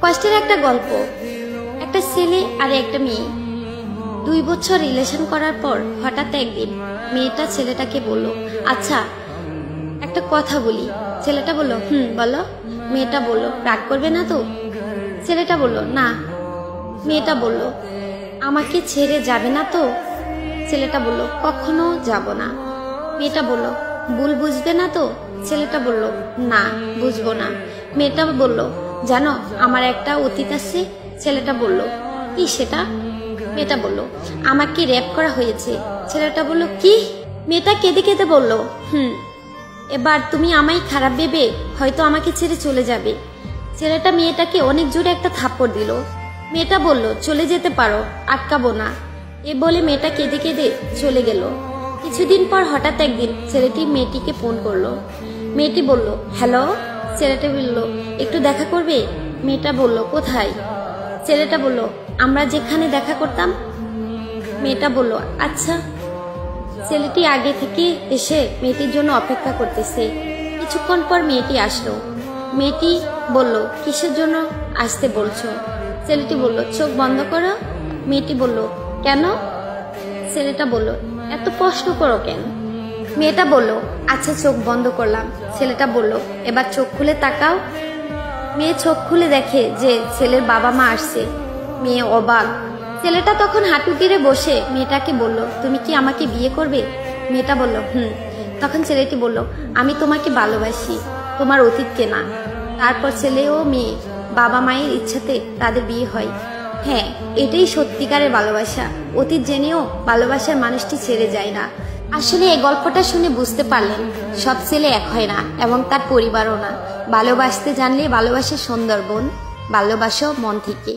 কষ্টের একটা গল্প। একটা ছেলে আর একটা মেয়ে 2 বছর রিলেশন করার পর হঠাৎ একদিন মেয়েটা ছেলেটাকে বলল, আচ্ছা একটা কথা বলি। ছেলেটা বলল, বলো। মেয়েটা বলল, রাগ করবে না তো? ছেলেটা বলল, না। মেয়েটা বলল, আমাকে ছেড়ে যাবে না তো? ছেলেটা বলল, কখনো যাব না। মেয়েটা বলল, ভুল বুঝবে না তো? ছেলেটা বলল, না, বুঝবো না। মেয়েটা বলল, জানো আমার একটা অতীত আছে। ছেলেটা বলল, কি সেটা? মেয়েটা বলল, আমাকে রেপ করা হয়েছে। ছেলেটা বলল, কি? মেয়েটা কেঁদে কেঁদে বলল, এবার তুমি আমায় খারাপ ভেবে হয়তো আমাকে ছেড়ে চলে যাবে। ছেলেটা মেয়েটাকে অনেক জোরে একটা থাপ্পড় দিল। মেয়েটা বলল, চলে যেতে পারো, আটকাবো না। এ বলে মেয়েটা কেঁদে কেঁদে চলে গেল। কিছুদিন পর হঠাৎ একদিন ছেলেটি মেয়েটিকে ফোন করলো। মেয়েটি বলল, হ্যালো। ছেলেটা বলল, একটু দেখা করবে? মেয়েটা বলল, কোথায়? ছেলেটা বলল, আমরা যেখানে দেখা করতাম। মেয়েটা বলল, আচ্ছা। ছেলেটি আগে থেকে এসে মেয়েটির জন্য অপেক্ষা করতেছে। কিছুক্ষণ পর মেয়েটি আসলো। মেয়েটি বলল, কিসের জন্য আসতে বলছো? ছেলেটি বলল, চোখ বন্ধ করো। মেয়েটি বলল, কেন? ছেলেটা বলল, এত প্রশ্ন করো কেন? মেয়েটা বলল, আচ্ছা চোখ বন্ধ করলাম। ছেলেটা বলল, এবার চোখ খুলে তাকাও। মেয়ে চোখ খুলে দেখে যে ছেলের বাবা মা আসছে। মেয়ে অবাক। ছেলেটা তখন হাঁটু গেড়ে বসে মেয়েটাকে বলল, তুমি কি আমাকে বিয়ে করবে? মেয়েটা বলল, তখন ছেলেটি বলল, আমি তোমাকে ভালোবাসি, তোমার অতীতকে না। তারপর ছেলে ও মেয়ে বাবা মায়ের ইচ্ছাতে তাদের বিয়ে হয়। হ্যাঁ, এটাই সত্যিকারের ভালোবাসা। অতীত জেনেও ভালোবাসার মানুষটি ছেড়ে যায় না। আসলে এই গল্পটা শুনে বুঝতে পারলেন, সব ছেলে এক হয় না এবং তার পরিবারও না। ভালোবাসতে জানলে ভালোবাসা সুন্দর বোন, ভালোবাসো মন থেকে।